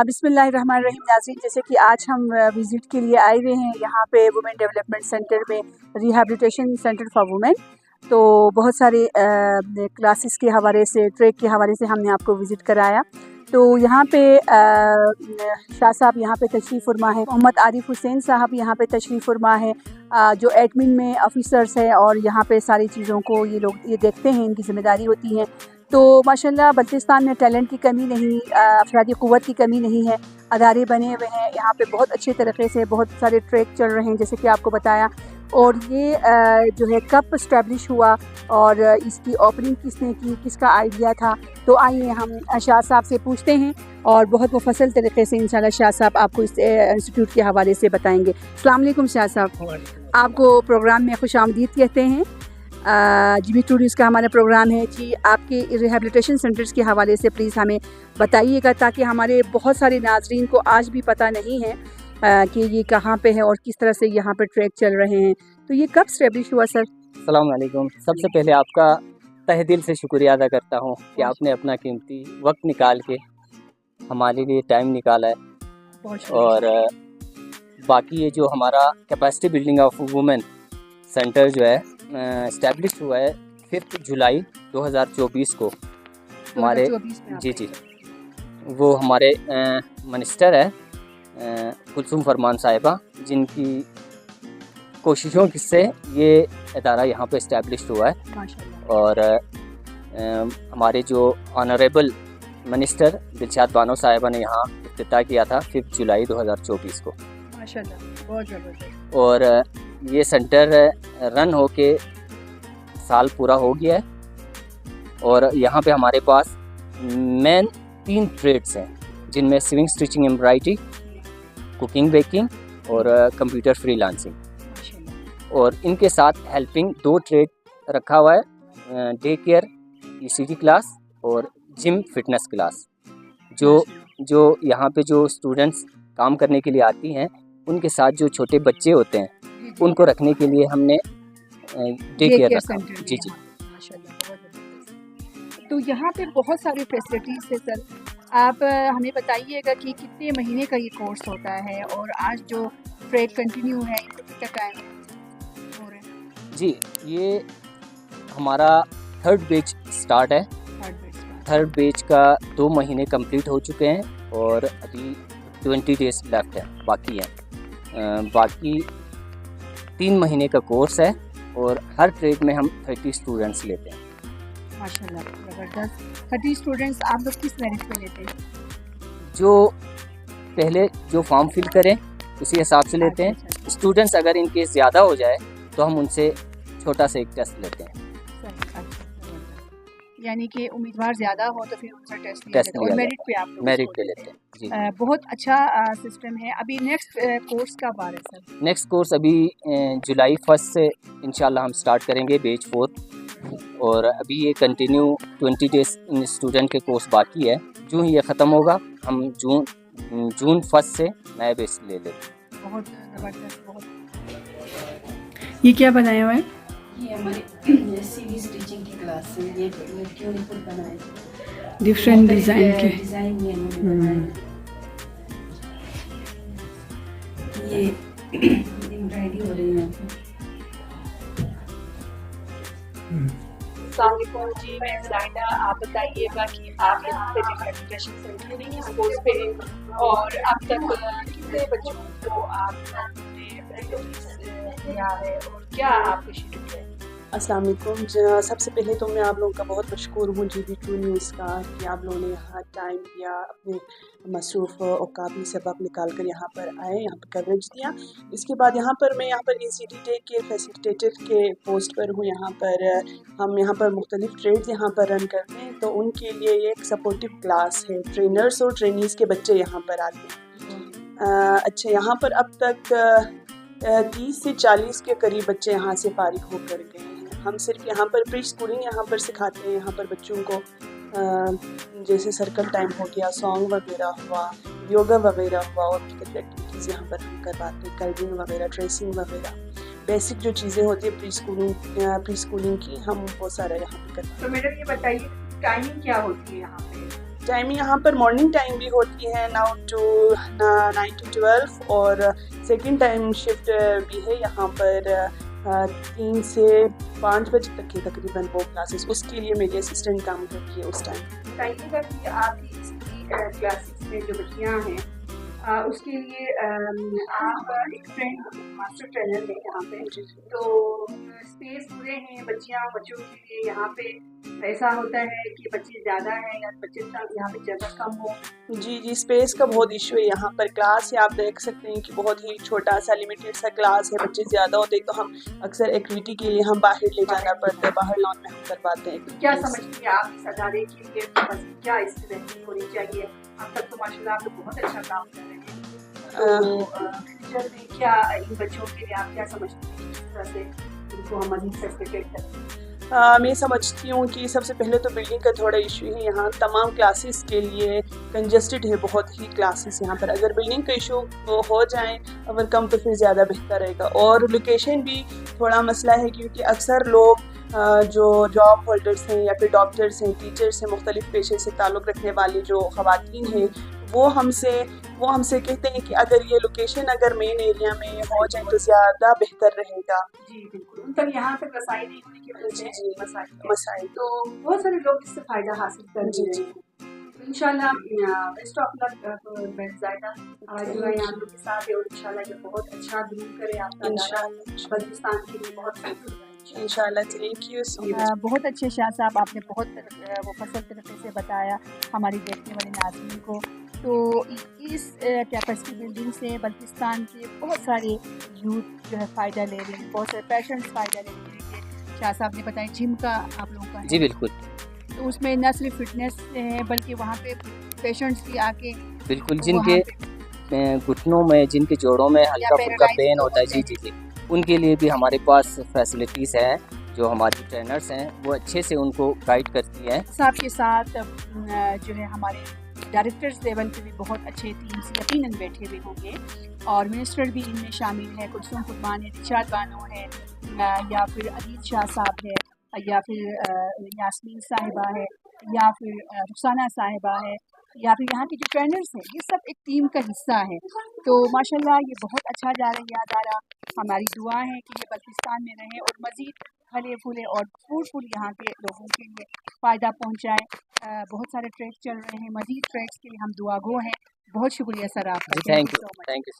बिस्मिल्लाहिर्रहमानिर्रहीम नाज़रीन, जैसे कि आज हम विज़िट के लिए आए हुए हैं यहाँ पे वुमेन डेवलपमेंट सेंटर में, रिहैबिलिटेशन सेंटर फॉर वुमेन। तो बहुत सारे क्लासेस के हवाले से, ट्रैक के हवाले से हमने आपको विज़िट कराया। तो यहाँ पे शाह साहब यहाँ पे तशरीफ़ फरमा है, मोहम्मद आरिफ हुसैन साहब यहाँ पे तशरीफ़ फरमा है, जो एडमिन में ऑफिसर्स हैं और यहाँ पे सारी चीज़ों को ये लोग देखते हैं, इनकी ज़िम्मेदारी होती है। तो माशाल्लाह बल्तिस्तान में टैलेंट की कमी नहीं, अफरादी क़ुव्वत की कमी नहीं है, अदारे बने हुए हैं यहाँ पे बहुत अच्छे तरीक़े से, बहुत सारे ट्रैक चल रहे हैं जैसे कि आपको बताया। और ये जो है कब इस्टेब्लिश हुआ और इसकी ओपनिंग किसने की, किसका आइडिया था, तो आइए हम शाह साहब से पूछते हैं और बहुत मुफस्सल तरीक़े से इंशाल्लाह शाह साहब आपको इस इंस्टीट्यूट के हवाले से बताएँगे। अस्सलाम वालेकुम शाह साहब, आपको प्रोग्राम में खुशामदीद कहते हैं। GB टूरिस्ट का हमारा प्रोग्राम है जी। आपके रिहैबिलिटेशन सेंटर्स के हवाले से प्लीज़ हमें बताइएगा, ताकि हमारे बहुत सारे नाजरीन को आज भी पता नहीं है कि ये कहाँ पे है और किस तरह से यहाँ पे ट्रैक चल रहे हैं। तो ये कब स्टैब्लिश हुआ सर? अस्सलाम वालेकुम। सबसे पहले आपका तहे दिल से शुक्रिया अदा करता हूँ कि आपने अपना कीमती वक्त निकाल के हमारे लिए टाइम निकाला है। और बाकी ये जो हमारा capacity building of women centre जो है इस्टेब्लिश हुआ है 5 जुलाई 2024 को। हमारे जी वो हमारे मिनिस्टर है कुलसुम फरमान साहिबा, जिनकी कोशिशों से ये इदारा यहाँ पे इस्टेब्लिश हुआ है। और हमारे जो ऑनरेबल मिनिस्टर दिलशाद बानो साहिबा ने यहाँ इफ्तिताह किया था 5 जुलाई 2024 को। माशाल्लाह, बहुत ज़बरदस्त। और ये सेंटर रन होके साल पूरा हो गया है। और यहाँ पे हमारे पास मेन 3 ट्रेड्स हैं, जिनमें swing, stitching, embroidery, cooking, baking और कंप्यूटर फ्रीलांसिंग। और इनके साथ हेल्पिंग 2 ट्रेड रखा हुआ है, डे केयर, ECT क्लास और जिम फिटनेस क्लास। जो यहाँ पे जो स्टूडेंट्स काम करने के लिए आती हैं, उनके साथ जो छोटे बच्चे होते हैं उनको रखने के लिए हमने डे केयर रखा। जी। तो यहाँ पे बहुत सारी फैसिलिटीज़ है सर, आप हमें बताइएगा कि कितने महीने का ये कोर्स होता है और आज जो ट्रेड कंटिन्यू है कितना टाइम हो रहा है? जी, ये हमारा 3rd बैच स्टार्ट है। 3rd बैच का 2 महीने कंप्लीट हो चुके हैं और अभी 20 डेज लेफ्ट है, बाकी हैं। बाकी 3 महीने का कोर्स है और हर ट्रेड में हम 30 स्टूडेंट्स लेते हैं। माशाल्लाह, ज़बरदस्त। 30 स्टूडेंट्स आप लोग किस मेरिट पे लेते हैं? जो पहले जो फॉर्म फिल करें उसी हिसाब से लेते हैं। स्टूडेंट्स अगर इनके ज़्यादा हो जाए तो हम उनसे छोटा सा एक टेस्ट लेते हैं। यानी कि उम्मीदवार ज़्यादा हो तो फिर उनसे टेस्ट लिया और मेरिट पे आप मेरिट पे लेते हैं जी। बहुत अच्छा सिस्टम है। अभी नेक्स्ट कोर्स कब आ रहा है सर? नेक्स्ट कोर्स अभी जुलाई 1 से इंशाल्लाह हम स्टार्ट करेंगे, बैच 4। और अभी ये कंटिन्यू 20 डेज इन स्टूडेंट के कोर्स बाकी है। जो ही ये ख़त्म होगा हम जून 1 से नया बैच ले लेंगे। बहुत ज़बरदस्त। बहुत। ये क्या बनाया हुआ है? ये हमारी सीवी स्टिचिंग की क्लास है। ये लड़कियों ने खुद बनाए, डिफरेंट डिज़ाइन के डिज़ाइन ये बनाए। ये एम्ब्रॉयडरी हो रही है यहाँ पे। अस्सलाम वालेकुम जी, मैं ज़ाहिदा। आप बताइएगा कि आप यहाँ पे रिहैबिलिटेशन सेंटर में किस कोर्स पे हैं और अब तक कितने बच्चों को आपने दिया है और क्या आपके शेड्यूल है? अस्सलाम वालेकुम। सबसे पहले तो मैं आप लोगों का बहुत मशकूर हूँ GB 2 न्यूज़ का, कि आप लोगों ने यहाँ टाइम दिया, अपने मसरूफ़ औकात में से वक्त निकाल कर यहाँ पर आए, यहाँ पर कवरेज दिया। इसके बाद यहाँ पर मैं ECT डे के फैसिलिटेटर के पोस्ट पर हूँ। यहाँ पर हम यहाँ पर मुख्तलिफ़ ट्रेड्स यहाँ पर रन करते हैं, तो उनके लिए ये एक सपोर्टिव क्लास है। ट्रेनर्स और ट्रेनीज़ के बच्चे यहाँ पर आते हैं। अच्छा, यहाँ पर अब तक 30 से 40 के करीब बच्चे यहाँ से फारिग होकर गए हैं। हम सिर्फ यहाँ पर प्री स्कूलिंग यहाँ पर सिखाते हैं। यहाँ पर बच्चों को जैसे सर्कल टाइम हो गया, सॉन्ग वगैरह हुआ, योगा वगैरह हुआ और फिजिकल एक्टिविटीज़ यहाँ पर हम करवाते हैं। कलरिंग वगैरह, ड्रेसिंग वगैरह, बेसिक जो चीज़ें होती है प्री स्कूलिंग की, हम वो सारा यहाँ पर करते हैं। तो मैडम ये बताइए टाइमिंग क्या होती है यहाँ पे? टाइमिंग यहाँ पर मॉर्निंग टाइम भी होती है 9 to 12 और सेकंड टाइम शिफ्ट भी है यहाँ पर 3 से 5 बजे तक की तकरीबन वो क्लासेस, उसके लिए मेरी असिस्टेंट काम करती है उस टाइम। बताइएगा कि आपकी इसकी क्लासेस में जो बच्चियाँ हैं उसके लिए आप एक फ्रेंड मास्टर ट्रेनर है यहाँ पे, तो स्पेस पूरे हैं बच्चों के लिए यहाँ पे? ऐसा होता है कि बच्चे ज़्यादा हैं या बच्चे यहाँ पे जगह कम हो? जी, स्पेस का बहुत इशू है यहाँ पर। क्लास है, आप देख सकते हैं कि बहुत ही छोटा सा लिमिटेड सा क्लास है, बच्चे ज़्यादा होते हैं तो हम अक्सर एक्टिविटी के लिए हम बाहर ले जाना पड़ता है, बाहर लॉन में हम करवाते हैं। क्या समझती है आप इस अदारे के लिए क्या इसकी बेहतरी होनी चाहिए? अब तक तो माशाल्लाह आप लोग बहुत अच्छा काम कर रहे हैं, तो फ्यूचर में क्या इन बच्चों के लिए आप क्या समझती हैं किस तरह से इनको हम मज़ीद फैसिलिटेट करें? मैं समझती हूँ कि सबसे पहले तो बिल्डिंग का थोड़ा इशू है यहाँ, तमाम क्लासेस के लिए कंजस्टेड है बहुत ही क्लासेस यहाँ पर। अगर बिल्डिंग का इशू हो जाए अगर कम तो फिर ज़्यादा बेहतर रहेगा। और लोकेशन भी थोड़ा मसला है क्योंकि अक्सर लोग जो जॉब होल्डर्स हैं या फिर डॉक्टर्स हैं, टीचर्स हैं, मुख्तलिफ पेशे से ताल्लुक़ रखने वाली जो ख़वातीन हैं वो हमसे कहते हैं कि अगर ये लोकेशन अगर मेन एरिया में हो जाए तो ज़्यादा बेहतर रहेगा। जी बिल्कुल, उन तक यहाँ तक रसाई नहीं होने की वजह से मसाइल तो बहुत सारे लोग इससे फ़ायदा हासिल कर रहे हैं। इंशाल्लाह बेस्ट ऑफ लक ज़ायदा, आज जो है आप लोग के साथ है और इंशाल्लाह ये बहुत अच्छा ग्रो करे आपका बल्तिस्तान के लिए बहुत इंशाल्लाह। Thank you so much. बहुत अच्छे शाह साहब, आपने बहुत वो फसल तरीके से बताया हमारी देखने वाले नाज़रीन को। तो इस कैपेसिटी बिल्डिंग से बल्तिस्तान के बहुत सारे यूथ जो है फ़ायदा ले रहे हैं, बहुत सारे पेशेंट्स फ़ायदा ले रहे हैं। शाह साहब ने बताया जिम का आप लोगों का है। जी बिल्कुल, तो उसमें न सिर्फ फिटनेस है बल्कि वहाँ पे पेशेंट्स भी आके बिल्कुल जिनके घुटनों में, जिनके जोड़ों में हल्का फुल्का पेन होता है, जी, उनके लिए भी हमारे पास फैसिलिटीज़ हैं। जो हमारी ट्रेनर्स हैं वो अच्छे से उनको गाइड करती हैं। साहब के साथ जो है हमारे डायरेक्टर्स लेवल पे भी बहुत अच्छे टीम्स यकीनन बैठे हुए होंगे और मिनिस्टर भी इनमें शामिल है। कुलसुम कुर्बान है, रिचार्ड बानो है, या फिर अदील शाह साहब है, या फिर यास्मीन साहिबा है, या फिर रुखसाना साहिबा है, या फिर यहाँ के जो ट्रेनर्स हैं, ये सब एक टीम का हिस्सा है। तो माशाल्लाह ये बहुत अच्छा जा रहा है अदारा। हमारी दुआ है कि ये बल्तिस्तान में रहे और मज़ीद फले फूले और फ्रूटफुल यहाँ के लोगों के लिए फ़ायदा पहुँचाए। बहुत सारे ट्रैक चल रहे हैं, मज़ीद ट्रैक्स के लिए हम दुआगो हैं। बहुत शुक्रिया सर आपका। Thank you.